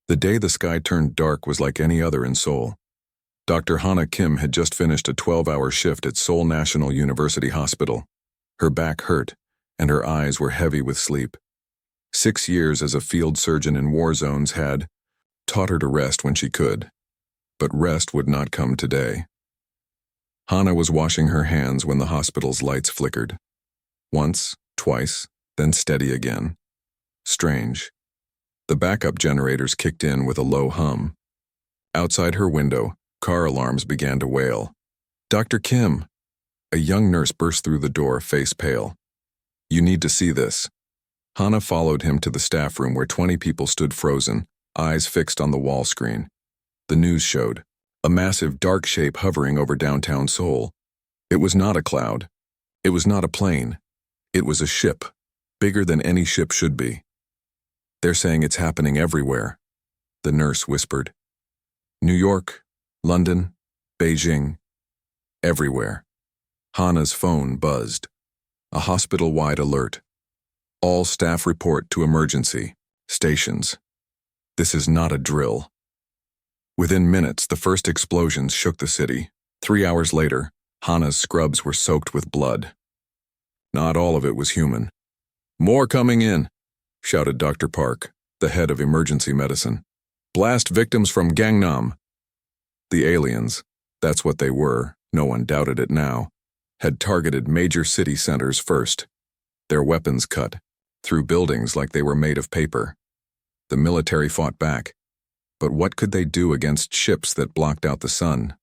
The day the sky turned dark was like any other in Seoul. Dr. Hana Kim had just finished a 12-hour shift at Seoul National University Hospital. Her back hurt, and her eyes were heavy with sleep. 6 years as a field surgeon in war zones had taught her to rest when she could. But rest would not come today. Hana was washing her hands when the hospital's lights flickered. Once, twice, then steady again. Strange. The backup generators kicked in with a low hum. Outside her window, car alarms began to wail. "Dr. Kim!" A young nurse burst through the door, face pale. "You need to see this." Hana followed him to the staff room where 20 people stood frozen, eyes fixed on the wall screen. The news showed a massive dark shape hovering over downtown Seoul. It was not a cloud. It was not a plane. It was a ship, bigger than any ship should be. "They're saying it's happening everywhere," the nurse whispered. "New York, London, Beijing, everywhere." Hana's phone buzzed. A hospital-wide alert. "All staff report to emergency stations. This is not a drill." Within minutes, the first explosions shook the city. 3 hours later, Hana's scrubs were soaked with blood. Not all of it was human. "More coming in," shouted Dr. Park, the head of emergency medicine. "Blast victims from Gangnam." The aliens, that's what they were, no one doubted it now, had targeted major city centers first. Their weapons cut through buildings like they were made of paper. The military fought back. But what could they do against ships that blocked out the sun?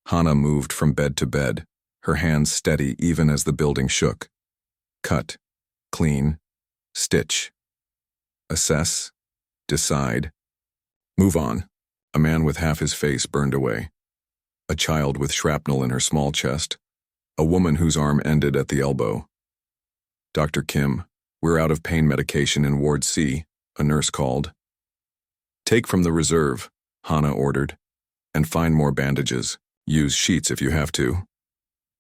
Hana moved from bed to bed, her hands steady even as the building shook. Cut, clean, stitch. Assess, decide, move on. A man with half his face burned away. A child with shrapnel in her small chest. A woman whose arm ended at the elbow. "Dr. Kim, we're out of pain medication in Ward C," a nurse called. "Take from the reserve," Hana ordered, "and find more bandages. Use sheets if you have to."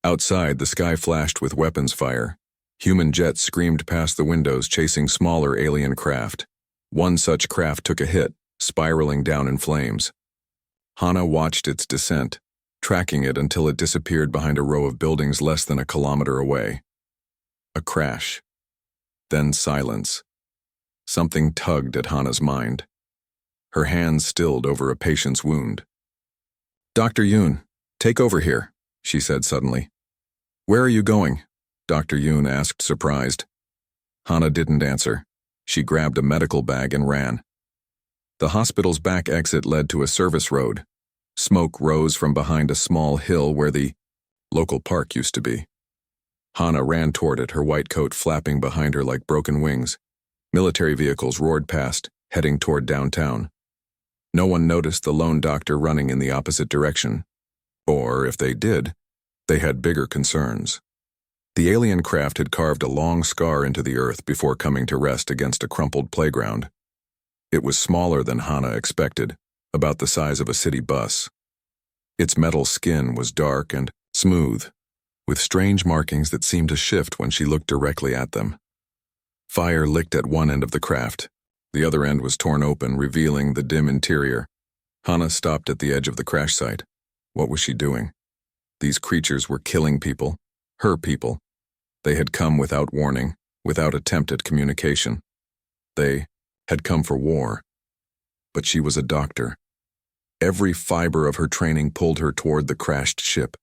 Outside, the sky flashed with weapons fire. Human jets screamed past the windows, chasing smaller alien craft. One such craft took a hit, spiraling down in flames. Hana watched its descent, tracking it until it disappeared behind a row of buildings less than a kilometer away. A crash. Then silence. Something tugged at Hana's mind. Her hands stilled over a patient's wound. "Dr. Yoon, take over here," she said suddenly. "Where are you going?" Dr. Yoon asked, surprised. Hana didn't answer. She grabbed a medical bag and ran. The hospital's back exit led to a service road. Smoke rose from behind a small hill where the local park used to be. Hana ran toward it, her white coat flapping behind her like broken wings. Military vehicles roared past, heading toward downtown. No one noticed the lone doctor running in the opposite direction. Or, if they did, they had bigger concerns. The alien craft had carved a long scar into the earth before coming to rest against a crumpled playground. It was smaller than Hana expected, about the size of a city bus. Its metal skin was dark and smooth, with strange markings that seemed to shift when she looked directly at them. Fire licked at one end of the craft. The other end was torn open, revealing the dim interior. Hana stopped at the edge of the crash site. What was she doing? These creatures were killing people, her people. They had come without warning, without attempt at communication. They had come for war. But she was a doctor. Every fiber of her training pulled her toward the crashed ship.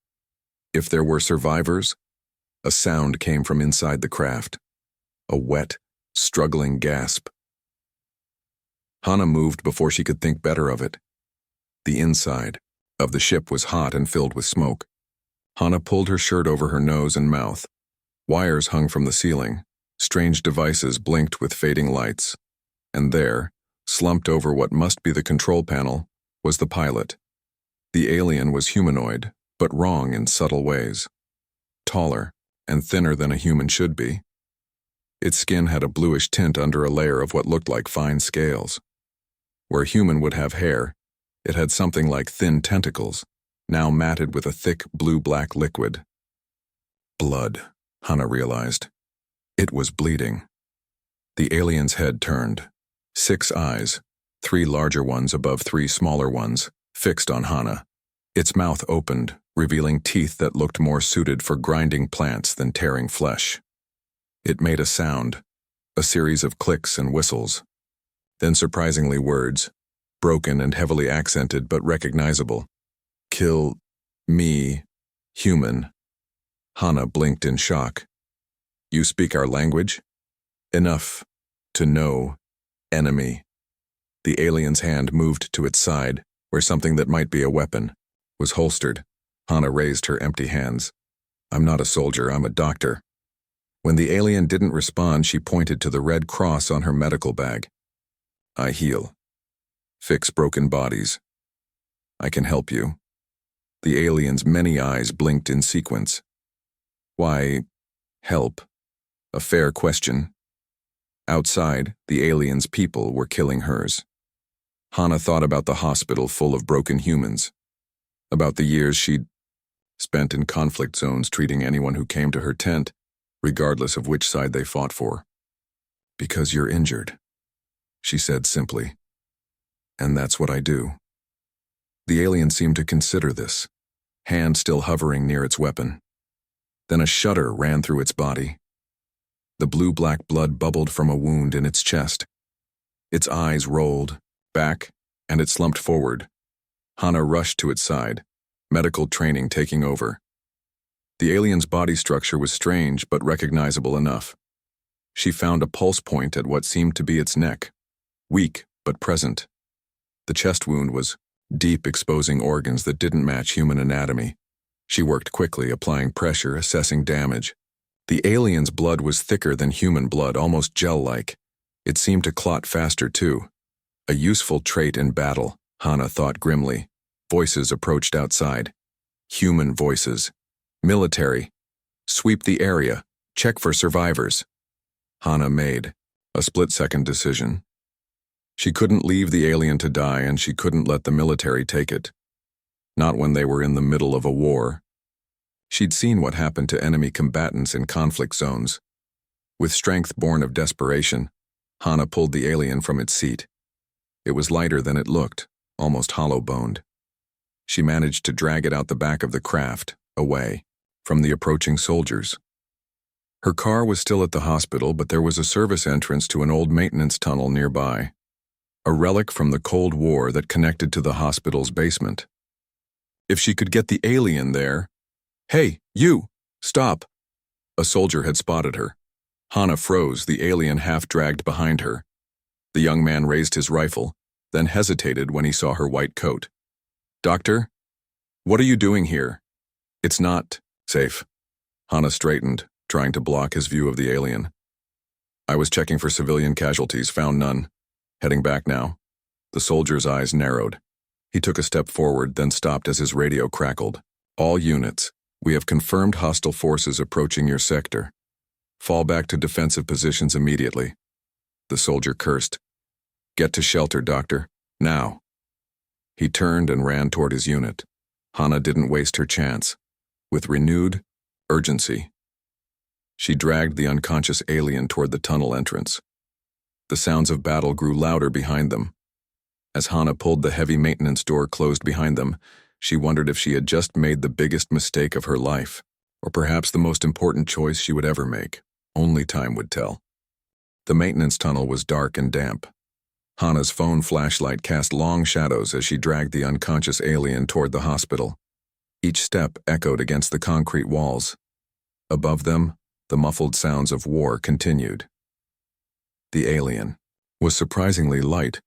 If there were survivors, a sound came from inside the craft. A wet, struggling gasp. Hana moved before she could think better of it. The inside of the ship was hot and filled with smoke. Hana pulled her shirt over her nose and mouth. Wires hung from the ceiling. Strange devices blinked with fading lights. And there, slumped over what must be the control panel, was the pilot. The alien was humanoid, but wrong in subtle ways. Taller and thinner than a human should be. Its skin had a bluish tint under a layer of what looked like fine scales. Where a human would have hair, it had something like thin tentacles, now matted with a thick blue-black liquid. Blood, Hana realized. It was bleeding. The alien's head turned. 6 eyes, 3 larger ones above 3 smaller ones, fixed on Hana. Its mouth opened, revealing teeth that looked more suited for grinding plants than tearing flesh. It made a sound, a series of clicks and whistles. Then surprisingly words, broken and heavily accented but recognizable. Kill me, human. Hana blinked in shock. You speak our language? Enough to know enemy. The alien's hand moved to its side, where something that might be a weapon was holstered. Hana raised her empty hands. I'm not a soldier, I'm a doctor. When the alien didn't respond, she pointed to the red cross on her medical bag. I heal. Fix broken bodies. I can help you. The alien's many eyes blinked in sequence. Why, help? A fair question. Outside, the alien's people were killing hers. Hana thought about the hospital full of broken humans, about the years she'd spent in conflict zones treating anyone who came to her tent, regardless of which side they fought for. Because you're injured, she said simply. And that's what I do. The alien seemed to consider this, hand still hovering near its weapon. Then a shudder ran through its body. The blue-black blood bubbled from a wound in its chest. Its eyes rolled back, and it slumped forward. Hana rushed to its side, medical training taking over. The alien's body structure was strange but recognizable enough. She found a pulse point at what seemed to be its neck, weak but present. The chest wound was deep, exposing organs that didn't match human anatomy. She worked quickly, applying pressure, assessing damage. The alien's blood was thicker than human blood, almost gel-like. It seemed to clot faster, too. A useful trait in battle, Hana thought grimly. Voices approached outside. Human voices. Military. Sweep the area. Check for survivors. Hana made a split-second decision. She couldn't leave the alien to die, and she couldn't let the military take it. Not when they were in the middle of a war. She'd seen what happened to enemy combatants in conflict zones. With strength born of desperation, Hana pulled the alien from its seat. It was lighter than it looked, almost hollow-boned. She managed to drag it out the back of the craft, away from the approaching soldiers. Her car was still at the hospital, but there was a service entrance to an old maintenance tunnel nearby, a relic from the Cold War that connected to the hospital's basement. If she could get the alien there— Hey, you! Stop! A soldier had spotted her. Hana froze, the alien half-dragged behind her. The young man raised his rifle, then hesitated when he saw her white coat. Doctor? What are you doing here? It's not safe. Hana straightened, trying to block his view of the alien. I was checking for civilian casualties, found none. Heading back now. The soldier's eyes narrowed. He took a step forward, then stopped as his radio crackled. All units, we have confirmed hostile forces approaching your sector. Fall back to defensive positions immediately. The soldier cursed. Get to shelter, Doctor. Now. He turned and ran toward his unit. Hana didn't waste her chance. With renewed urgency, she dragged the unconscious alien toward the tunnel entrance. The sounds of battle grew louder behind them. As Hana pulled the heavy maintenance door closed behind them, she wondered if she had just made the biggest mistake of her life, or perhaps the most important choice she would ever make. Only time would tell. The maintenance tunnel was dark and damp. Hana's phone flashlight cast long shadows as she dragged the unconscious alien toward the hospital. Each step echoed against the concrete walls. Above them, the muffled sounds of war continued. The alien was surprisingly light,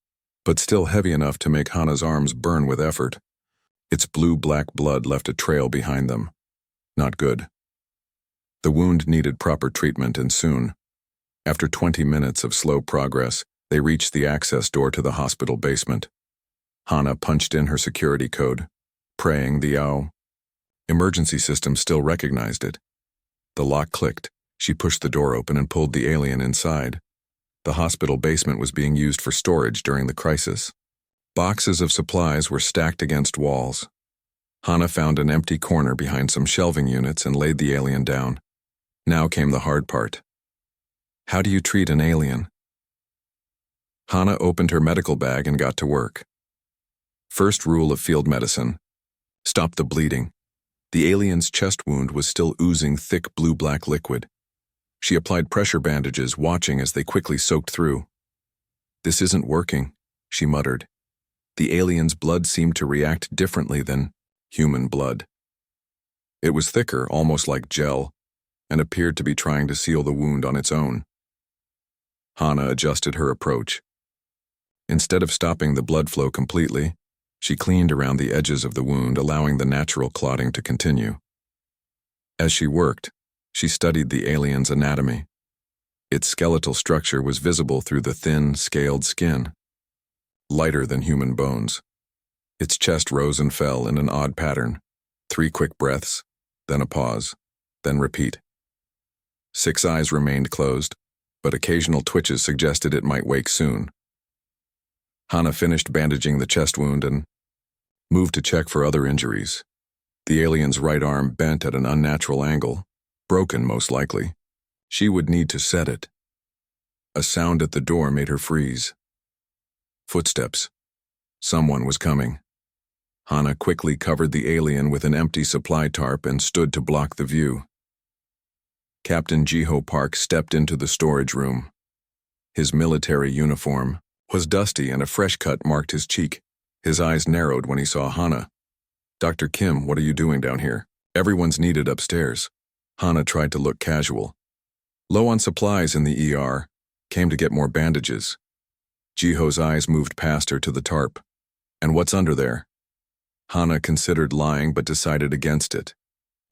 but still heavy enough to make Hana's arms burn with effort. Its blue-black blood left a trail behind them. Not good. The wound needed proper treatment, and soon. After 20 minutes of slow progress, they reached the access door to the hospital basement. Hana punched in her security code, praying the emergency system still recognized it. The lock clicked. She pushed the door open and pulled the alien inside. The hospital basement was being used for storage during the crisis. Boxes of supplies were stacked against walls. Hana found an empty corner behind some shelving units and laid the alien down. Now came the hard part. How do you treat an alien? Hana opened her medical bag and got to work. First rule of field medicine: stop the bleeding. The alien's chest wound was still oozing thick blue-black liquid. She applied pressure bandages, watching as they quickly soaked through. "This isn't working," she muttered. The alien's blood seemed to react differently than human blood. It was thicker, almost like gel, and appeared to be trying to seal the wound on its own. Hana adjusted her approach. Instead of stopping the blood flow completely, she cleaned around the edges of the wound, allowing the natural clotting to continue. As she worked, she studied the alien's anatomy. Its skeletal structure was visible through the thin, scaled skin, lighter than human bones. Its chest rose and fell in an odd pattern. 3 quick breaths, then a pause, then repeat. 6 eyes remained closed, but occasional twitches suggested it might wake soon. Hana finished bandaging the chest wound and moved to check for other injuries. The alien's right arm bent at an unnatural angle, broken most likely. She would need to set it. A sound at the door made her freeze. Footsteps. Someone was coming. Hana quickly covered the alien with an empty supply tarp and stood to block the view. Captain Jiho Park stepped into the storage room. His military uniform was dusty and a fresh cut marked his cheek. His eyes narrowed when he saw Hana. "Dr. Kim, what are you doing down here? Everyone's needed upstairs." Hana tried to look casual. "Low on supplies in the ER. Came to get more bandages." Jiho's eyes moved past her to the tarp. "And what's under there?" Hana considered lying but decided against it.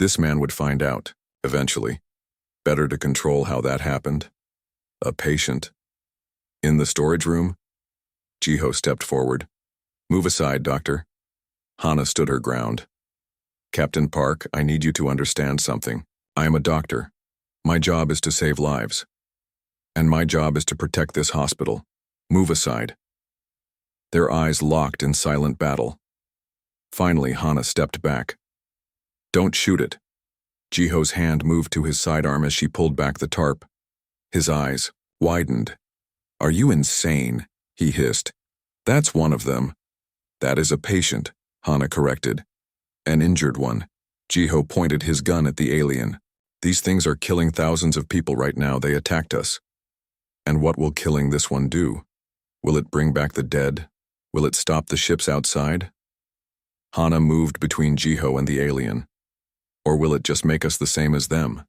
This man would find out, eventually. Better to control how that happened. A patient. In the storage room? Jiho stepped forward. "Move aside, doctor." Hana stood her ground. "Captain Park, I need you to understand something. I am a doctor. My job is to save lives. And my job is to protect this hospital. Move aside." Their eyes locked in silent battle. Finally, Hana stepped back. "Don't shoot it." Jiho's hand moved to his sidearm as she pulled back the tarp. His eyes widened. "Are you insane?" he hissed. "That's one of them." "That is a patient," Hana corrected. "An injured one." Jiho pointed his gun at the alien. "These things are killing thousands of people right now. They attacked us. And what will killing this one do? Will it bring back the dead? Will it stop the ships outside?" Hana moved between Jiho and the alien. "Or will it just make us the same as them?"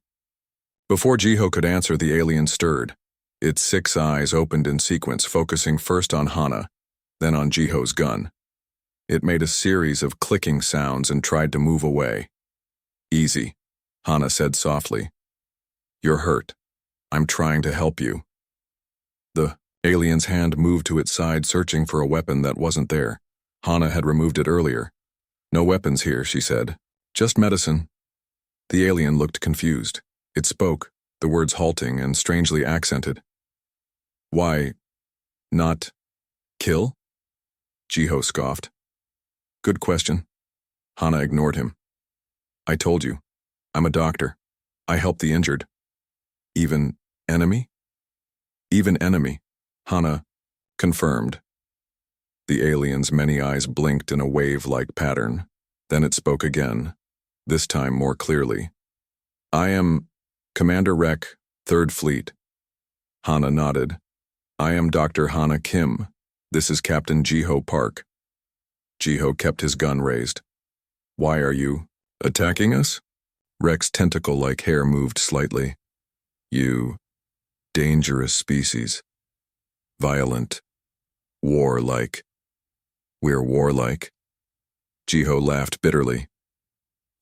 Before Jiho could answer, the alien stirred. Its 6 eyes opened in sequence, focusing first on Hana, then on Jiho's gun. It made a series of clicking sounds and tried to move away. "Easy," Hana said softly. "You're hurt. I'm trying to help you." The alien's hand moved to its side, searching for a weapon that wasn't there. Hana had removed it earlier. "No weapons here," she said. "Just medicine." The alien looked confused. It spoke, the words halting and strangely accented. "Why not kill?" Jiho scoffed. "Good question." Hana ignored him. "I told you. I'm a doctor. I help the injured." "Even enemy?" "Even enemy," Hana confirmed. The alien's many eyes blinked in a wave-like pattern. Then it spoke again, this time more clearly. "I am Commander Rek, 3rd Fleet." Hana nodded. "I am Dr. Hana Kim. This is Captain Jiho Park." Jiho kept his gun raised. "Why are you attacking us?" Rek's tentacle-like hair moved slightly. "You dangerous species. Violent. Warlike." "We're warlike." Jiho laughed bitterly.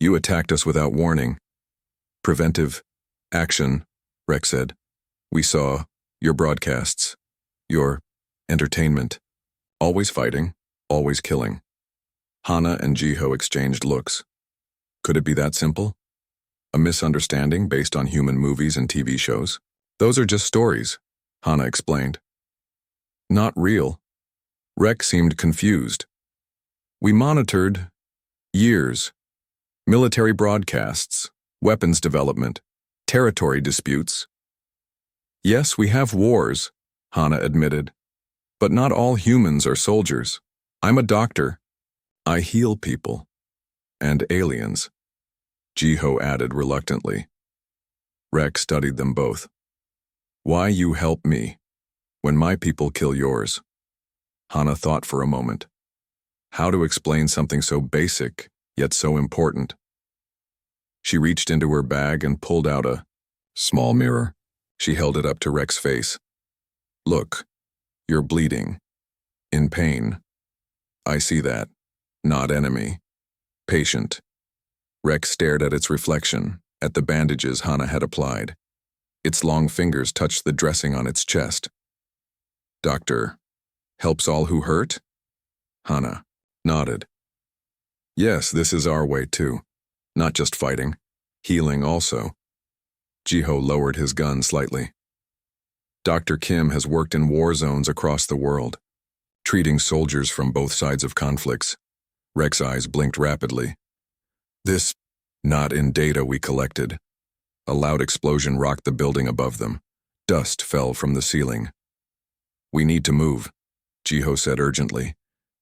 "You attacked us without warning." "Preventive action," Rek said. "We saw your broadcasts, your entertainment. Always fighting, always killing." Hana and Jiho exchanged looks. Could it be that simple? A misunderstanding based on human movies and TV shows? "Those are just stories," Hana explained. "Not real." Rek seemed confused. "We monitored years. Military broadcasts, weapons development, territory disputes." "Yes, we have wars," Hana admitted. But not all humans are soldiers. I'm a doctor. I heal people. And aliens, Jiho added reluctantly. Rex studied them both. Why you help me, when my people kill yours? Hana thought for a moment. How to explain something so basic, yet so important? She reached into her bag and pulled out a small mirror. She held it up to Rex's face. Look, you're bleeding. In pain. I see that. Not enemy. Patient. Rex stared at its reflection, at the bandages Hana had applied. Its long fingers touched the dressing on its chest. Doctor, helps all who hurt? Hana nodded. Yes, this is our way too. Not just fighting. Healing also. Jiho lowered his gun slightly. Dr. Kim has worked in war zones across the world, treating soldiers from both sides of conflicts. Rex's eyes blinked rapidly. This, not in data we collected. A loud explosion rocked the building above them. Dust fell from the ceiling. We need to move, Jiho said urgently.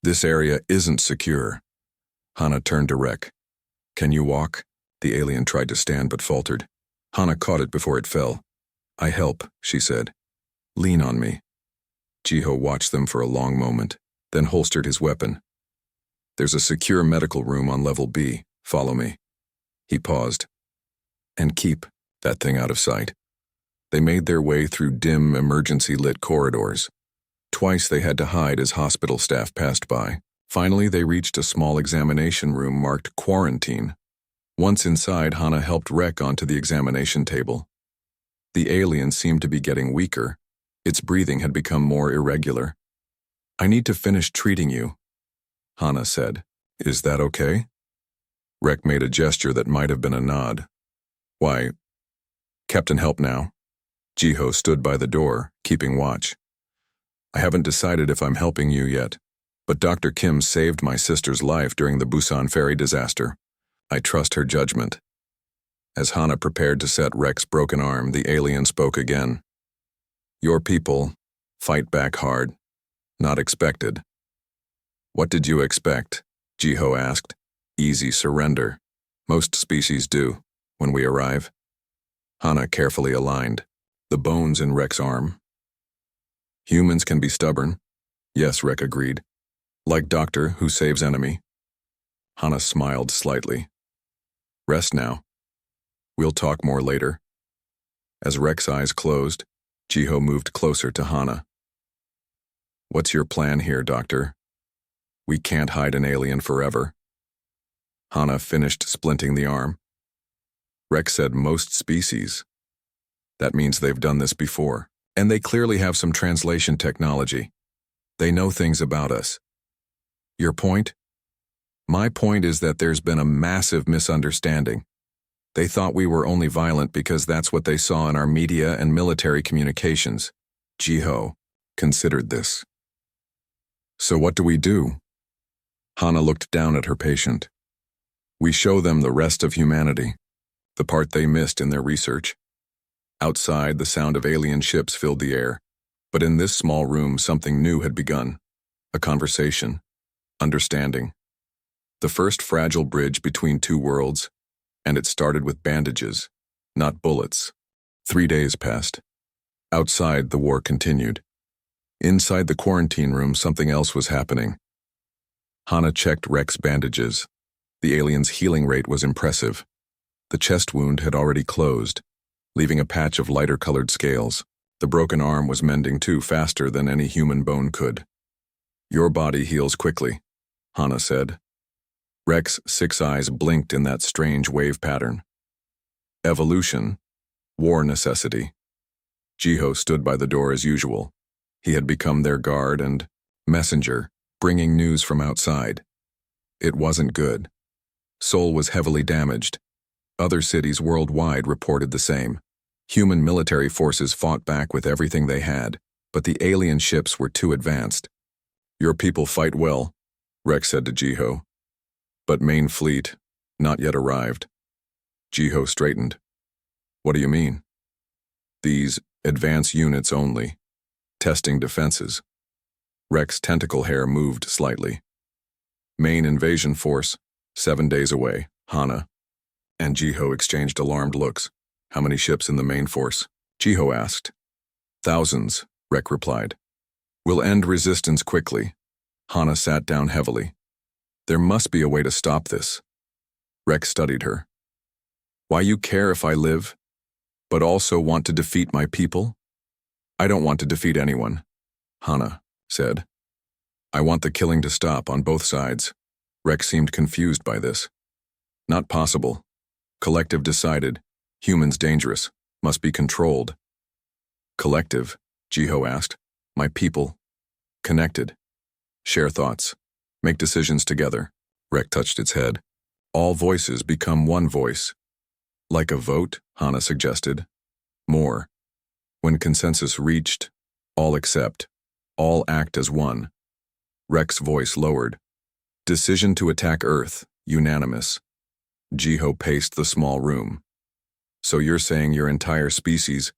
This area isn't secure. Hana turned to Rex. Can you walk? The alien tried to stand but faltered. Hana caught it before it fell. I help, she said. Lean on me. Jiho watched them for a long moment, then holstered his weapon. There's a secure medical room on level B. Follow me. He paused. And keep that thing out of sight. They made their way through dim, emergency-lit corridors. Twice they had to hide as hospital staff passed by. Finally, they reached a small examination room marked quarantine. Once inside, Hana helped Rex onto the examination table. The alien seemed to be getting weaker. Its breathing had become more irregular. I need to finish treating you, Hana said. Is that okay? Rex made a gesture that might have been a nod. Why, Captain, help now. Jiho stood by the door, keeping watch. I haven't decided if I'm helping you yet, but Dr. Kim saved my sister's life during the Busan ferry disaster. I trust her judgment. As Hana prepared to set Rex's broken arm, the alien spoke again. Your people fight back hard. Not expected. What did you expect? Jiho asked. Easy surrender. Most species do, when we arrive. Hana carefully aligned, the bones in Rex's arm. Humans can be stubborn. Yes, Rex agreed. Like Doctor, who saves enemy. Hana smiled slightly. Rest now. We'll talk more later. As Rex's eyes closed, Jiho moved closer to Hana. What's your plan here, Doctor? We can't hide an alien forever. Hana finished splinting the arm. Rex said most species. That means they've done this before, and they clearly have some translation technology. They know things about us. Your point? My point is that there's been a massive misunderstanding. They thought we were only violent because that's what they saw in our media and military communications. Jiho considered this. So what do we do? Hana looked down at her patient. We show them the rest of humanity, the part they missed in their research. Outside, the sound of alien ships filled the air, but in this small room something new had begun. A conversation. Understanding. The first fragile bridge between two worlds, and it started with bandages, not bullets. 3 days passed. Outside, the war continued. Inside the quarantine room, something else was happening. Hana checked Rex's bandages. The alien's healing rate was impressive. The chest wound had already closed, leaving a patch of lighter-colored scales. The broken arm was mending too, faster than any human bone could. Your body heals quickly, Hana said. Rex's 6 eyes blinked in that strange wave pattern. Evolution. War necessity. Jiho stood by the door as usual. He had become their guard and messenger, bringing news from outside. It wasn't good. Seoul was heavily damaged. Other cities worldwide reported the same. Human military forces fought back with everything they had, but the alien ships were too advanced. Your people fight well, Rex said to Jiho. But main fleet, not yet arrived. Jiho straightened. What do you mean? These advanced units only, testing defenses. Rex's tentacle hair moved slightly. Main invasion force, 7 days away, Hana. And Jiho exchanged alarmed looks. How many ships in the main force? Jiho asked. Thousands, Rex replied. We'll end resistance quickly. Hana sat down heavily. There must be a way to stop this. Rex studied her. Why you care if I live, but also want to defeat my people? I don't want to defeat anyone, Hana said. I want the killing to stop on both sides. Rex seemed confused by this. Not possible. Collective decided. Humans dangerous. Must be controlled. Collective, Jiho asked. My people. Connected. Share thoughts. Make decisions together. Rex touched its head. All voices become one voice. Like a vote, Hana suggested. More. When consensus reached, all accept. All act as one. Rex's voice lowered. Decision to attack Earth, unanimous. Jiho paced the small room. So you're saying your entire species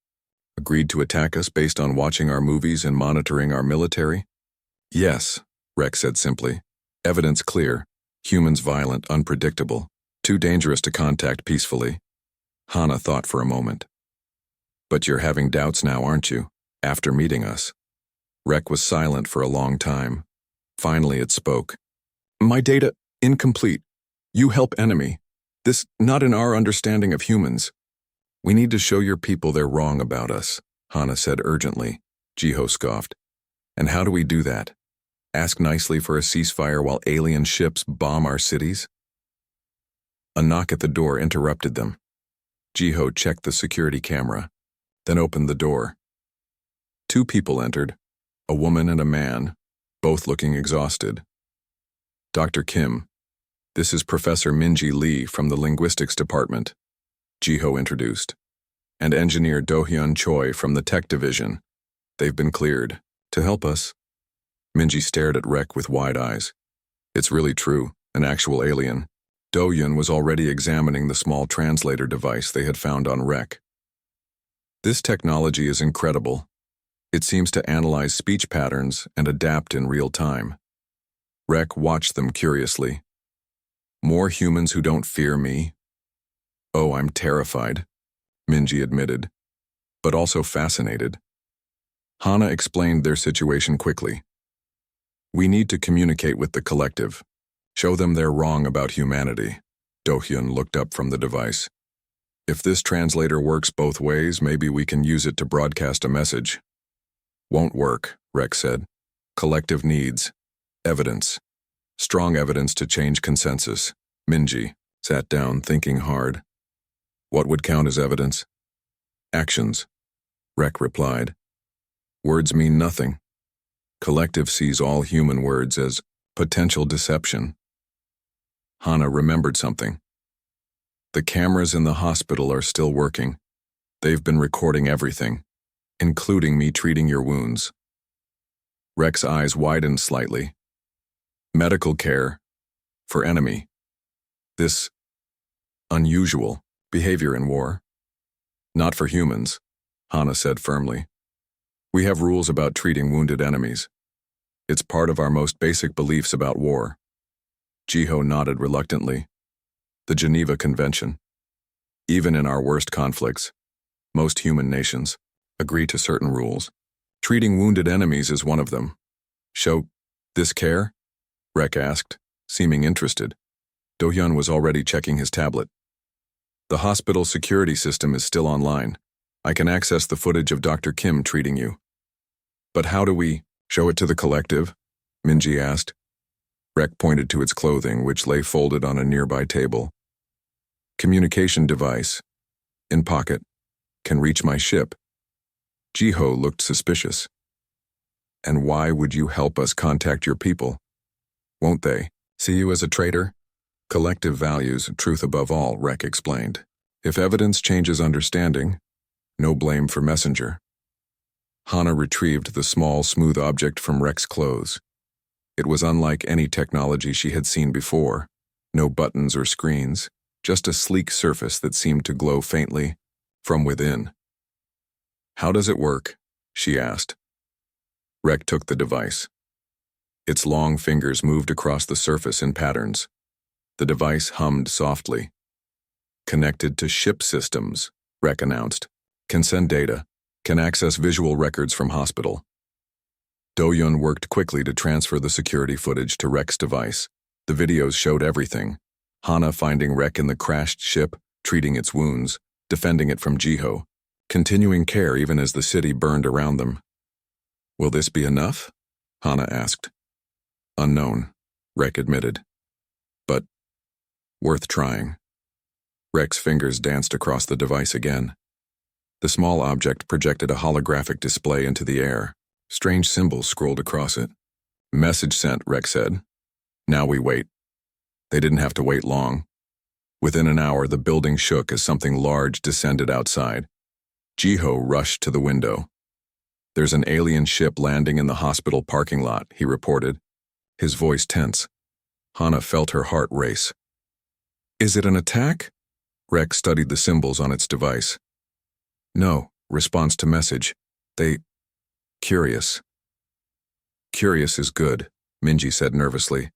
agreed to attack us based on watching our movies and monitoring our military? Yes, Rex said simply. Evidence clear. Humans violent, unpredictable. Too dangerous to contact peacefully. Hana thought for a moment. But you're having doubts now, aren't you? After meeting us. Rex was silent for a long time. Finally it spoke. My data, incomplete. You help enemy. This not in our understanding of humans. We need to show your people they're wrong about us, Hana said urgently. Jiho scoffed. And how do we do that? Ask nicely for a ceasefire while alien ships bomb our cities? A knock at the door interrupted them. Jiho checked the security camera, then opened the door. 2 people entered, a woman and a man, both looking exhausted. Dr. Kim, this is Professor Minji Lee from the Linguistics Department, Jiho introduced, and Engineer Do-hyun Choi from the Tech Division. They've been cleared. To help us. Minji stared at Rex with wide eyes. It's really true, an actual alien. Do-hyun was already examining the small translator device they had found on Rex. This technology is incredible. It seems to analyze speech patterns and adapt in real time. Rex watched them curiously. More humans who don't fear me? Oh, I'm terrified, Minji admitted, but also fascinated. Hana explained their situation quickly. We need to communicate with the collective. Show them they're wrong about humanity. Do-hyun looked up from the device. If this translator works both ways, maybe we can use it to broadcast a message. Won't work, Rex said. Collective needs. Evidence. Strong evidence to change consensus. Minji sat down, thinking hard. What would count as evidence? Actions, Rex replied. Words mean nothing. Collective sees all human words as potential deception. Hana remembered something. The cameras in the hospital are still working. They've been recording everything, including me treating your wounds. Rex's eyes widened slightly. Medical care for enemy. This unusual behavior in war. Not for humans, Hana said firmly. We have rules about treating wounded enemies. It's part of our most basic beliefs about war. Jiho nodded reluctantly. The Geneva Convention. Even in our worst conflicts, most human nations agree to certain rules. Treating wounded enemies is one of them. Show this care? Rex asked, seeming interested. Do-hyun was already checking his tablet. The hospital security system is still online. I can access the footage of Dr. Kim treating you. But how do we show it to the collective? Minji asked. Rex pointed to its clothing, which lay folded on a nearby table. Communication device. In pocket. Can reach my ship. Jiho looked suspicious. And why would you help us contact your people? Won't they see you as a traitor? Collective values, truth above all, Rex explained. If evidence changes understanding, no blame for messenger. Hana retrieved the small, smooth object from Rex's clothes. It was unlike any technology she had seen before. No buttons or screens, just a sleek surface that seemed to glow faintly from within. How does it work? She asked. Rex took the device. Its long fingers moved across the surface in patterns. The device hummed softly. Connected to ship systems, Rek announced. Can send data. Can access visual records from hospital. Do-Yun worked quickly to transfer the security footage to Rek's device. The videos showed everything. Hana finding Rek in the crashed ship, treating its wounds, defending it from Jiho, continuing care even as the city burned around them. Will this be enough? Hana asked. Unknown, Rek admitted. But worth trying. Rek's fingers danced across the device again. The small object projected a holographic display into the air. Strange symbols scrolled across it. Message sent, Rek said. Now we wait. They didn't have to wait long. Within an hour, the building shook as something large descended outside. Jiho rushed to the window. There's an alien ship landing in the hospital parking lot, he reported, his voice tense. Hana felt her heart race. Is it an attack? Rek studied the symbols on its device. No, response to message. Curious. Curious is good, Minji said nervously.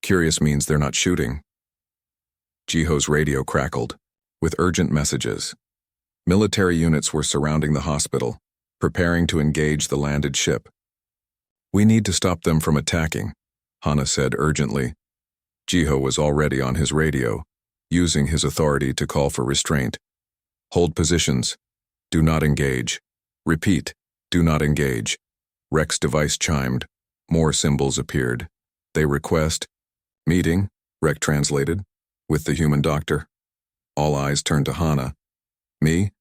Curious means they're not shooting. Jiho's radio crackled, with urgent messages. Military units were surrounding the hospital, preparing to engage the landed ship. We need to stop them from attacking, Hana said urgently. Jiho was already on his radio, using his authority to call for restraint. Hold positions. Do not engage. Repeat, do not engage. Rek's device chimed. More symbols appeared. They request. Meeting, Rek translated, with the human doctor. All eyes turned to Hana. Me?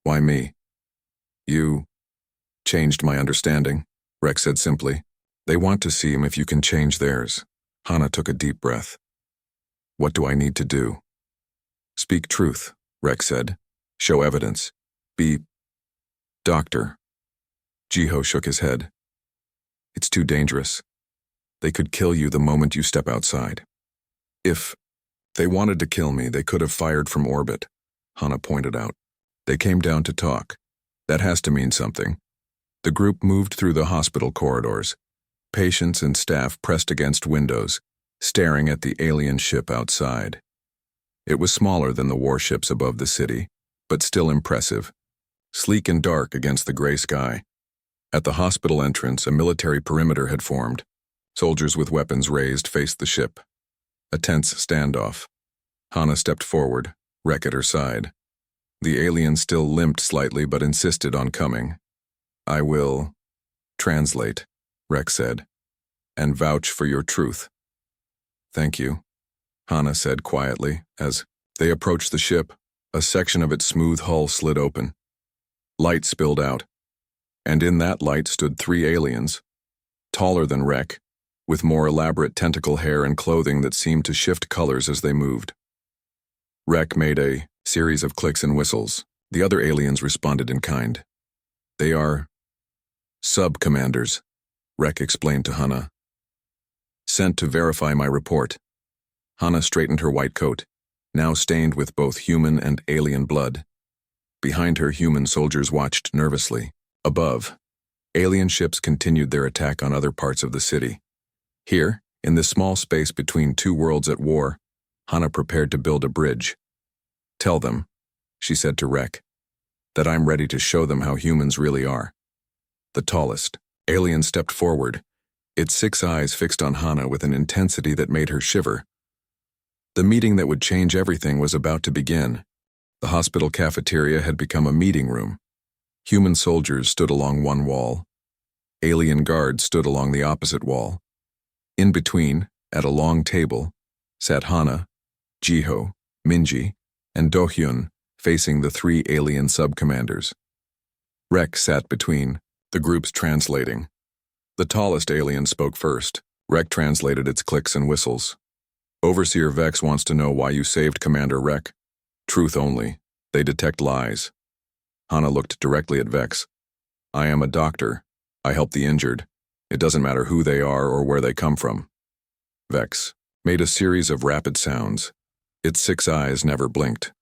Why me? You changed my understanding, Rek said simply. They want to see him if you can change theirs. Hana took a deep breath. What do I need to do? Speak truth, Rek said. Show evidence. Be doctor. Jiho shook his head. It's too dangerous. They could kill you the moment you step outside. If they wanted to kill me, they could have fired from orbit, Hana pointed out. They came down to talk. That has to mean something. The group moved through the hospital corridors. Patients and staff pressed against windows, staring at the alien ship outside. It was smaller than the warships above the city, but still impressive, sleek and dark against the gray sky. At the hospital entrance, a military perimeter had formed. Soldiers with weapons raised faced the ship. A tense standoff. Hana stepped forward, Rek at her side. The alien still limped slightly but insisted on coming. I will translate, Rek said, and vouch for your truth. Thank you, Hana said quietly as they approached the ship. A section of its smooth hull slid open. Light spilled out, and in that light stood 3 aliens, taller than Rek, with more elaborate tentacle hair and clothing that seemed to shift colors as they moved. Rek made a series of clicks and whistles. The other aliens responded in kind. They are sub-commanders, Rek explained to Hana. Sent to verify my report. Hana straightened her white coat, now stained with both human and alien blood. Behind her, human soldiers watched nervously. Above, alien ships continued their attack on other parts of the city. Here, in this small space between 2 worlds at war, Hana prepared to build a bridge. Tell them, she said to Rek, that I'm ready to show them how humans really are. The tallest alien stepped forward, its 6 eyes fixed on Hana with an intensity that made her shiver. The meeting that would change everything was about to begin. The hospital cafeteria had become a meeting room. Human soldiers stood along one wall. Alien guards stood along the opposite wall. In between, at a long table, sat Hana, Jiho, Minji, and Do-Hyun, facing the 3 alien sub-commanders. Rek sat between, the groups translating. The tallest alien spoke first. Rek translated its clicks and whistles. Overseer Vex wants to know why you saved Commander Rek. Truth only. They detect lies. Hana looked directly at Vex. I am a doctor. I help the injured. It doesn't matter who they are or where they come from. Vex made a series of rapid sounds. Its 6 eyes never blinked.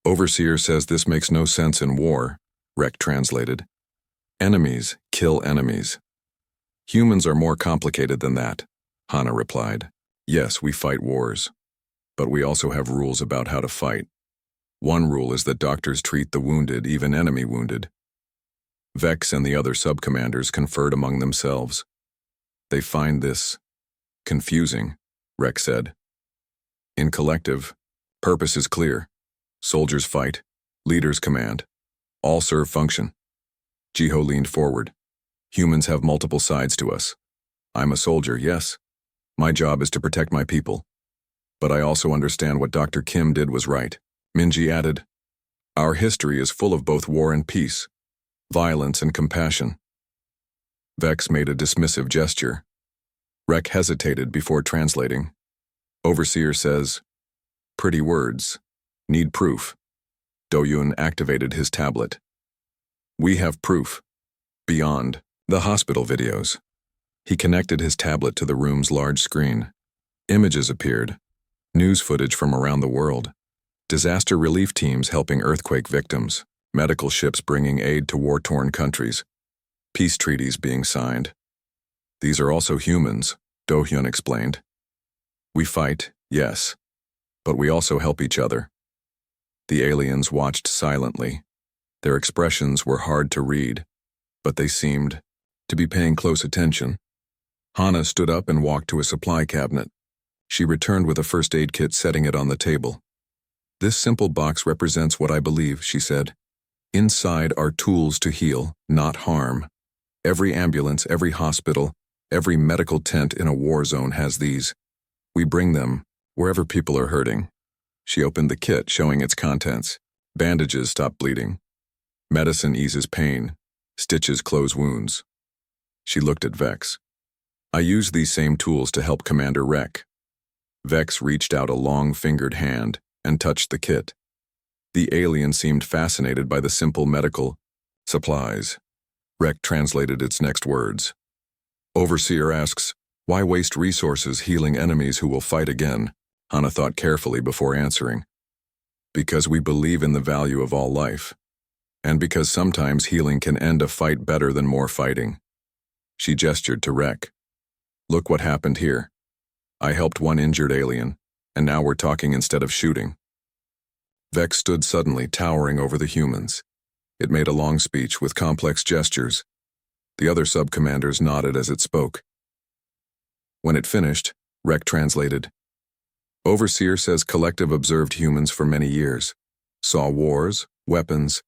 Overseer says this makes no sense in war, Rek translated. Enemies kill enemies. Humans are more complicated than that, Hana replied. Yes, we fight wars. But we also have rules about how to fight. One rule is that doctors treat the wounded, even enemy wounded. Vex and the other sub-commanders conferred among themselves. They find this confusing, Rex said. In collective, purpose is clear. Soldiers fight, leaders command. All serve function. Jiho leaned forward. Humans have multiple sides to us. I'm a soldier, yes. My job is to protect my people. But I also understand what Dr. Kim did was right. Minji added, our history is full of both war and peace, violence and compassion. Vex made a dismissive gesture. Rek hesitated before translating. Overseer says, pretty words. Need proof. Do-Yun activated his tablet. We have proof. Beyond the hospital videos. He connected his tablet to the room's large screen. Images appeared. News footage from around the world. Disaster relief teams helping earthquake victims. Medical ships bringing aid to war-torn countries. Peace treaties being signed. These are also humans, Do-Hyun explained. We fight, yes. But we also help each other. The aliens watched silently. Their expressions were hard to read, but they seemed to be paying close attention. Hana stood up and walked to a supply cabinet. She returned with a first aid kit, setting it on the table. This simple box represents what I believe, she said. Inside are tools to heal, not harm. Every ambulance, every hospital, every medical tent in a war zone has these. We bring them wherever people are hurting. She opened the kit, showing its contents. Bandages stop bleeding. Medicine eases pain. Stitches close wounds. She looked at Vex. I use these same tools to help Commander Rek. Vex reached out a long-fingered hand and touched the kit. The alien seemed fascinated by the simple medical supplies. Rek translated its next words. Overseer asks, why waste resources healing enemies who will fight again? Hana thought carefully before answering. Because we believe in the value of all life. And because sometimes healing can end a fight better than more fighting. She gestured to Rek. Look what happened here. I helped one injured alien, and now we're talking instead of shooting. Vex stood suddenly, towering over the humans. It made a long speech with complex gestures. The other sub-commanders nodded as it spoke. When it finished, Rek translated. Overseer says Collective observed humans for many years. Saw wars, weapons,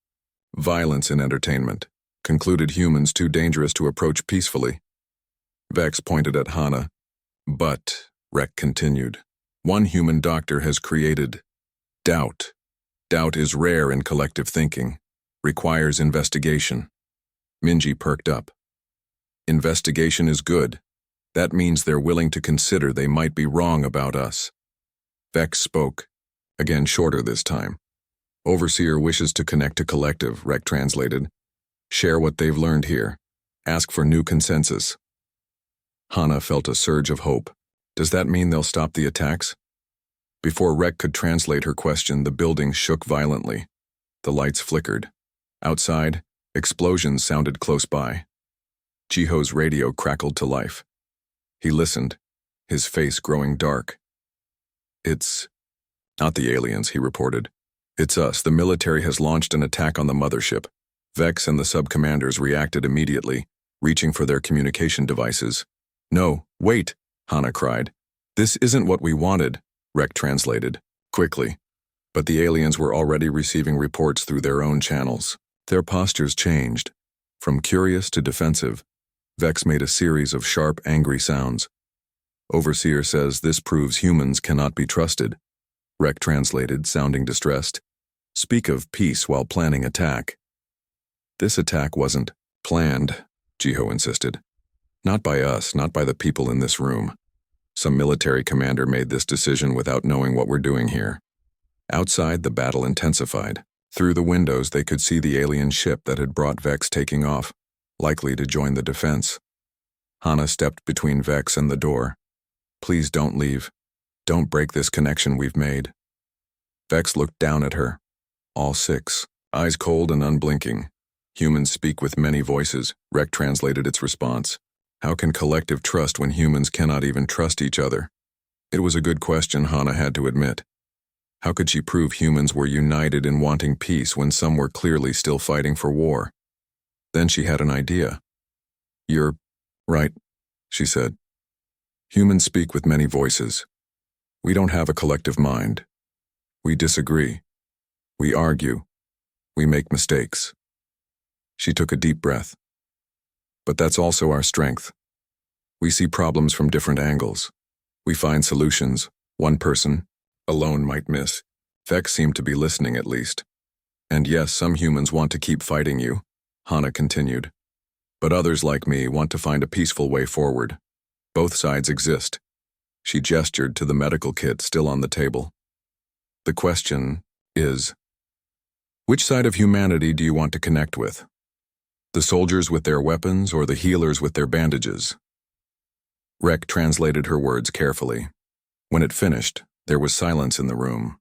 violence in entertainment. Concluded humans too dangerous to approach peacefully. Vex pointed at Hana. But, Rek continued, one human doctor has created doubt. Doubt is rare in collective thinking, requires investigation. Minji perked up. Investigation is good. That means they're willing to consider they might be wrong about us. Vex spoke, again shorter this time. Overseer wishes to connect to Collective, Rek translated. Share what they've learned here. Ask for new consensus. Hana felt a surge of hope. Does that mean they'll stop the attacks? Before Rek could translate her question, the building shook violently. The lights flickered. Outside, explosions sounded close by. Jiho's radio crackled to life. He listened, his face growing dark. It's not the aliens, he reported. It's us. The military has launched an attack on the mothership. Vex and the sub-commanders reacted immediately, reaching for their communication devices. No, wait, Hana cried. This isn't what we wanted, Rek translated, quickly. But the aliens were already receiving reports through their own channels. Their postures changed. From curious to defensive, Vex made a series of sharp, angry sounds. Overseer says this proves humans cannot be trusted. Rek translated, sounding distressed. Speak of peace while planning attack. This attack wasn't planned, Jiho insisted. Not by us, not by the people in this room. Some military commander made this decision without knowing what we're doing here. Outside, the battle intensified. Through the windows, they could see the alien ship that had brought Vex taking off, likely to join the defense. Hana stepped between Vex and the door. Please don't leave. Don't break this connection we've made. Vex looked down at her. All six, eyes cold and unblinking. Humans speak with many voices, Rek translated its response. How can collective trust when humans cannot even trust each other? It was a good question, Hana had to admit. How could she prove humans were united in wanting peace when some were clearly still fighting for war? Then she had an idea. "You're right," she said. "Humans speak with many voices. We don't have a collective mind. We disagree. We argue. We make mistakes." She took a deep breath. "But that's also our strength. We see problems from different angles. We find solutions one person alone might miss." Vex seemed to be listening at least. "And yes, some humans want to keep fighting you," Hana continued. "But others like me want to find a peaceful way forward. Both sides exist." She gestured to the medical kit still on the table. "The question is, which side of humanity do you want to connect with? The soldiers with their weapons or the healers with their bandages?" Rek translated her words carefully. When it finished, there was silence in the room.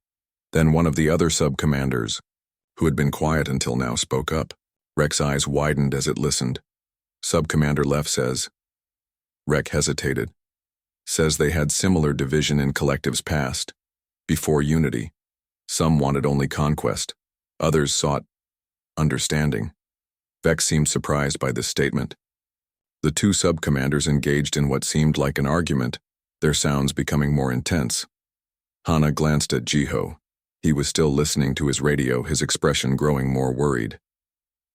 Then one of the other sub-commanders, who had been quiet until now, spoke up. Rek's eyes widened as it listened. Sub-Commander Leff says. Rek hesitated. Says they had similar division in collectives past. Before unity. Some wanted only conquest. Others sought understanding. Vex seemed surprised by this statement. The two sub-commanders engaged in what seemed like an argument, their sounds becoming more intense. Hana glanced at Jiho. He was still listening to his radio, his expression growing more worried.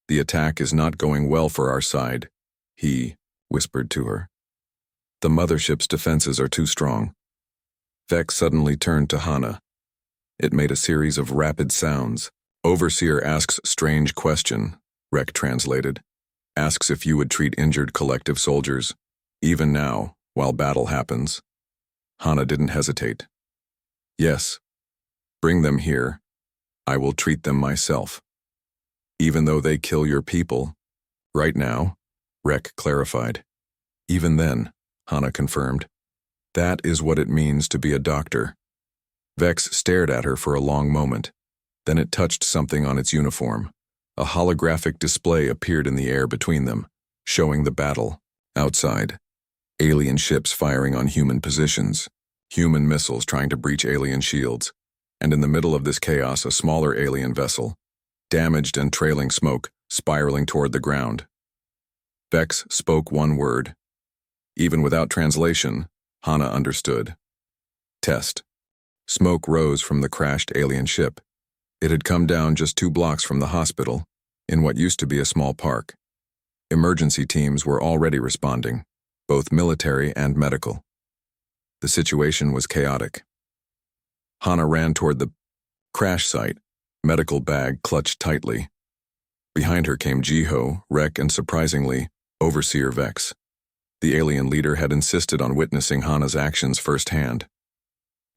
"The attack is not going well for our side," he whispered to her. "The mothership's defenses are too strong." Vex suddenly turned to Hana. It made a series of rapid sounds. "Overseer asks strange question," Rek translated. "Asks if you would treat injured collective soldiers, even now, while battle happens." Hana didn't hesitate. "Yes. Bring them here. I will treat them myself. Even though they kill your people." "Right now," Rek clarified. "Even then," Hana confirmed. "That is what it means to be a doctor." Vex stared at her for a long moment. Then it touched something on its uniform. A holographic display appeared in the air between them, showing the battle. Outside, alien ships firing on human positions, human missiles trying to breach alien shields, and in the middle of this chaos a smaller alien vessel, damaged and trailing smoke, spiraling toward the ground. Vex spoke one word. Even without translation, Hana understood. "Test." Smoke rose from the crashed alien ship. It had come down just 2 blocks from the hospital, in what used to be a small park. Emergency teams were already responding, both military and medical. The situation was chaotic. Hana ran toward the crash site, medical bag clutched tightly. Behind her came Jiho, Rek, and surprisingly, Overseer Vex. The alien leader had insisted on witnessing Hana's actions firsthand.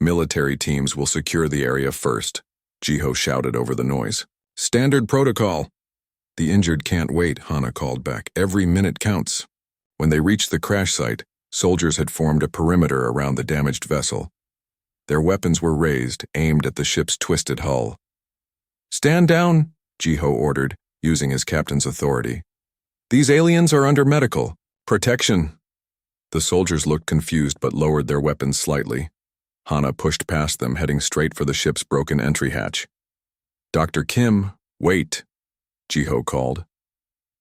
"Military teams will secure the area first," Jiho shouted over the noise. "Standard protocol." "The injured can't wait," Hana called back. "Every minute counts." When they reached the crash site, soldiers had formed a perimeter around the damaged vessel. Their weapons were raised, aimed at the ship's twisted hull. "Stand down," Jiho ordered, using his captain's authority. "These aliens are under medical protection." The soldiers looked confused but lowered their weapons slightly. Hana pushed past them, heading straight for the ship's broken entry hatch. "Dr. Kim, wait," Jiho called.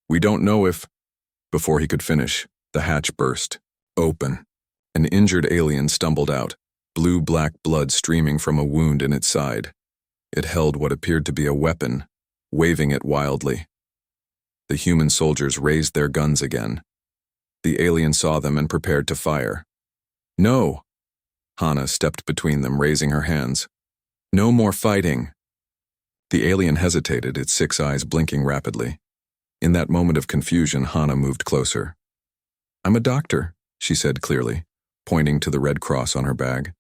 "We don't know if—" Before he could finish, the hatch burst open. An injured alien stumbled out, blue-black blood streaming from a wound in its side. It held what appeared to be a weapon, waving it wildly. The human soldiers raised their guns again. The alien saw them and prepared to fire. "No!" Hana stepped between them, raising her hands. "No more fighting." The alien hesitated, its 6 eyes blinking rapidly. In that moment of confusion, Hana moved closer. "I'm a doctor," she said clearly, pointing to the red cross on her bag.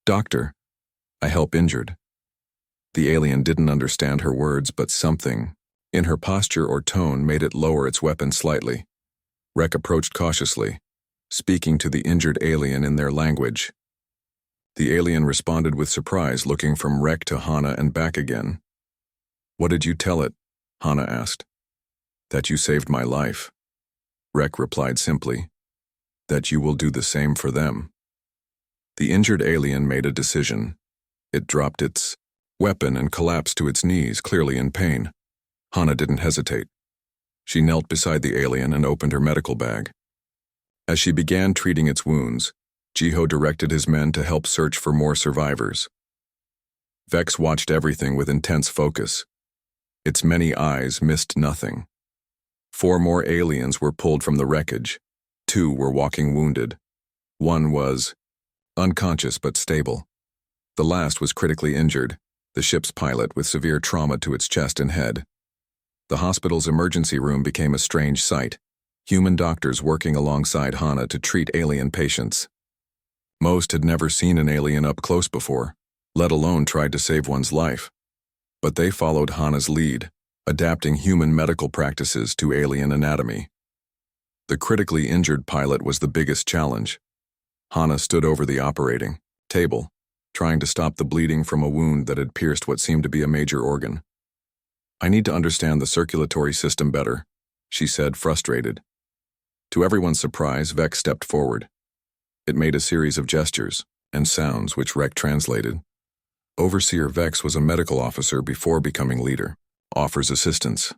"Doctor, I help injured." The alien didn't understand her words, but something, in her posture or tone, made it lower its weapon slightly. Rek approached cautiously, speaking to the injured alien in their language. The alien responded with surprise, looking from Rek to Hana and back again. "What did you tell it?" Hana asked. "That you saved my life." Rek replied simply. that you will do the same for them. The injured alien made a decision. It dropped its weapon and collapsed to its knees, clearly in pain. Hana didn't hesitate. She knelt beside the alien and opened her medical bag. As she began treating its wounds, Jiho directed his men to help search for more survivors. Vex watched everything with intense focus. Its many eyes missed nothing. 4 more aliens were pulled from the wreckage. 2 were walking wounded. 1 was unconscious but stable. The last was critically injured, the ship's pilot with severe trauma to its chest and head. The hospital's emergency room became a strange sight, human doctors working alongside Hana to treat alien patients. Most had never seen an alien up close before, let alone tried to save one's life. But they followed Hana's lead, adapting human medical practices to alien anatomy. The critically injured pilot was the biggest challenge. Hana stood over the operating table, trying to stop the bleeding from a wound that had pierced what seemed to be a major organ. "I need to understand the circulatory system better," she said, frustrated. To everyone's surprise, Vex stepped forward. It made a series of gestures and sounds which Rek translated. Overseer Vex was a medical officer before becoming leader. Offers assistance.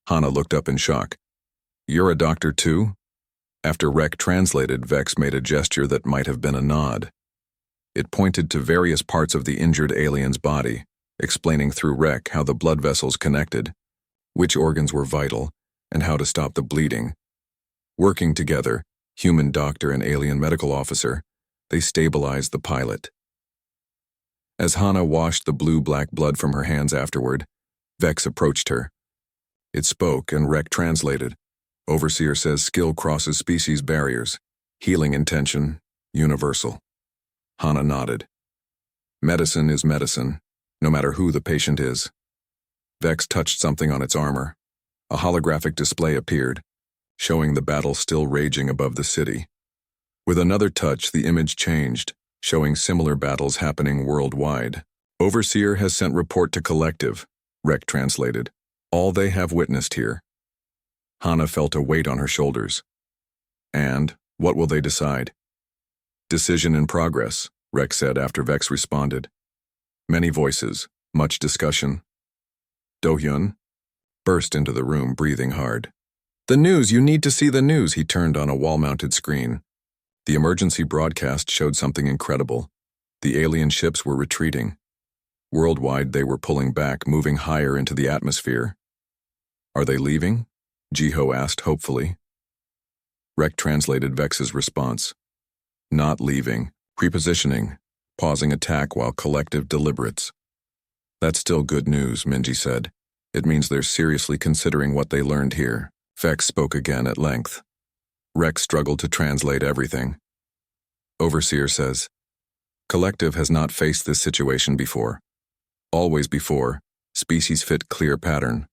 Hana looked up in shock. "You're a doctor too?" After Rek translated, Vex made a gesture that might have been a nod. It pointed to various parts of the injured alien's body, explaining through Rek how the blood vessels connected, which organs were vital, and how to stop the bleeding. Working together, human doctor and alien medical officer, they stabilized the pilot. As Hana washed the blue-black blood from her hands afterward, Vex approached her. It spoke and Rek translated. Overseer says skill crosses species barriers. Healing intention, universal. Hana nodded. Medicine is medicine, no matter who the patient is. Vex touched something on its armor. A holographic display appeared, showing the battle still raging above the city. With another touch, the image changed, showing similar battles happening worldwide. Overseer has sent report to Collective, Rek translated. All they have witnessed here. Hana felt a weight on her shoulders. And, what will they decide? Decision in progress, Rek said after Vex responded. Many voices, much discussion. Do-hyun burst into the room, breathing hard. "The news, you need to see the news," he turned on a wall-mounted screen. The emergency broadcast showed something incredible. The alien ships were retreating. Worldwide, they were pulling back, moving higher into the atmosphere. "Are they leaving?" Jiho asked hopefully. Rek translated Vex's response. "Not leaving, prepositioning, pausing attack while Collective deliberates." "That's still good news," Minji said. "It means they're seriously considering what they learned here." Vex spoke again at length. Rek struggled to translate everything. Overseer says, "Collective has not faced this situation before. Always before, species fit clear pattern.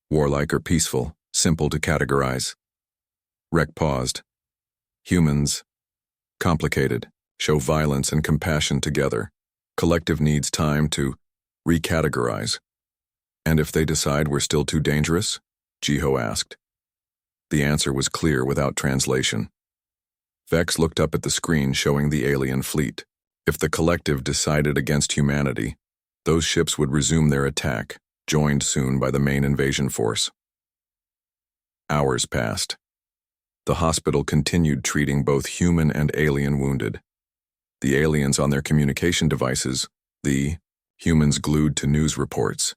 Warlike or peaceful, simple to categorize." Rek paused. "Humans, complicated, show violence and compassion together. Collective needs time to recategorize." "And if they decide we're still too dangerous?" Jiho asked. The answer was clear without translation. Vex looked up at the screen showing the alien fleet. If the Collective decided against humanity, those ships would resume their attack, joined soon by the main invasion force. Hours passed. The hospital continued treating both human and alien wounded. The aliens on their communication devices, the humans glued to news reports.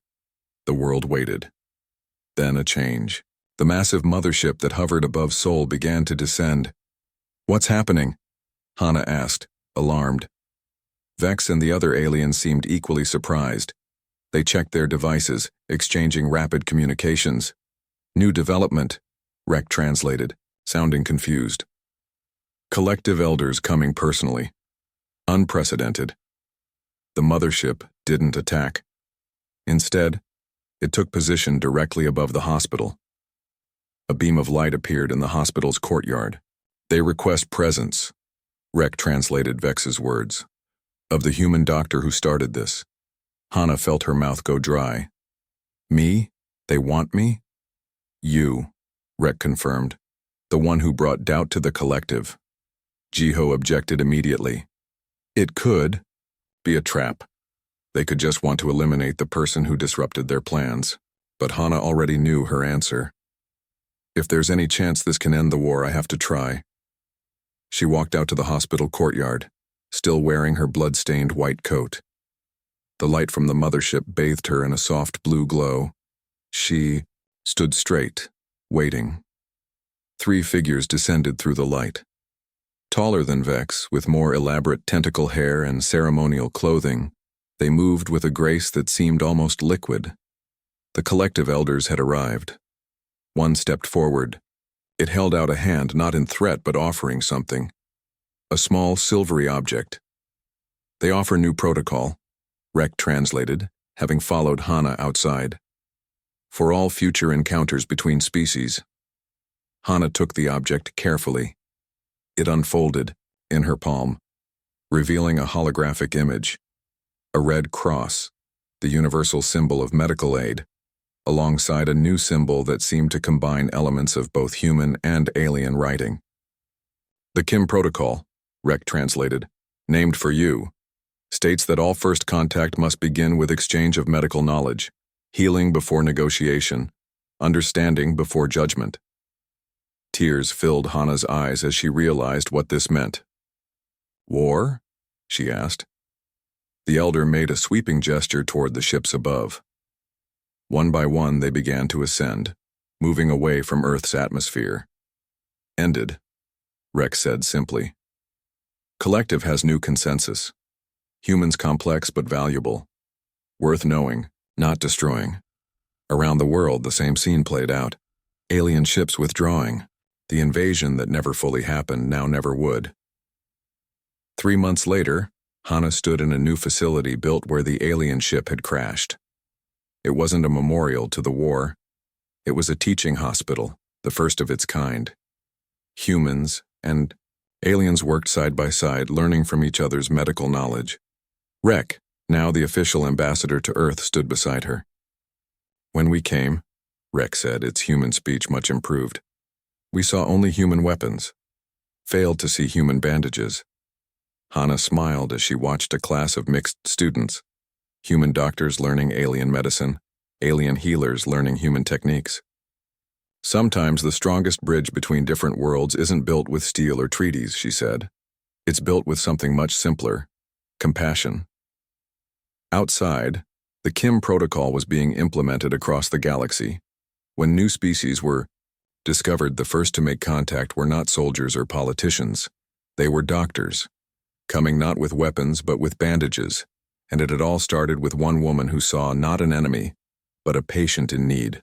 The world waited. Then a change. The massive mothership that hovered above Seoul began to descend. "What's happening?" Hana asked, alarmed. Vex and the other aliens seemed equally surprised. They checked their devices, exchanging rapid communications. "New development," Rek translated, sounding confused. "Collective elders coming personally. Unprecedented." The mothership didn't attack. Instead, it took position directly above the hospital. A beam of light appeared in the hospital's courtyard. "They request presence," Rek translated Vex's words. "Of the human doctor who started this." Hana felt her mouth go dry. "Me? They want me?" "You," Rek confirmed. "The one who brought doubt to the Collective, Jiho objected immediately. It could be a trap. They could just want to eliminate the person who disrupted their plans. But Hana already knew her answer. If there's any chance this can end the war, I have to try. She walked out to the hospital courtyard, still wearing her blood-stained white coat. The light from the mothership bathed her in a soft blue glow. She stood straight, waiting. 3 figures descended through the light. Taller than Vex, with more elaborate tentacle hair and ceremonial clothing, they moved with a grace that seemed almost liquid. The collective elders had arrived. One stepped forward. It held out a hand, not in threat but offering something. A small silvery object. They offer new protocol, Rek translated, having followed Hana outside. For all future encounters between species. Hana took the object carefully. It unfolded, in her palm, revealing a holographic image. A red cross, the universal symbol of medical aid, alongside a new symbol that seemed to combine elements of both human and alien writing. The Kim Protocol, Rek translated, named for you, states that all first contact must begin with exchange of medical knowledge, healing before negotiation, understanding before judgment. Tears filled Hana's eyes as she realized what this meant. War? She asked. The elder made a sweeping gesture toward the ships above. One by one they began to ascend, moving away from Earth's atmosphere. Ended, Rex said simply. Collective has new consensus. Humans complex but valuable. Worth knowing, not destroying. Around the world the same scene played out. Alien ships withdrawing. The invasion that never fully happened now never would. 3 months later, Hana stood in a new facility built where the alien ship had crashed. It wasn't a memorial to the war. It was a teaching hospital, the first of its kind. Humans and aliens worked side by side, learning from each other's medical knowledge. Rek, now the official ambassador to Earth, stood beside her. When we came, Rek said, its human speech much improved, we saw only human weapons. Failed to see human bandages. Hana smiled as she watched a class of mixed students. Human doctors learning alien medicine, alien healers learning human techniques. Sometimes the strongest bridge between different worlds isn't built with steel or treaties, she said. It's built with something much simpler, compassion. Outside, the Kim Protocol was being implemented across the galaxy. When new species were discovered, the first to make contact were not soldiers or politicians. They were doctors, coming not with weapons but with bandages, and it had all started with one woman who saw not an enemy, but a patient in need.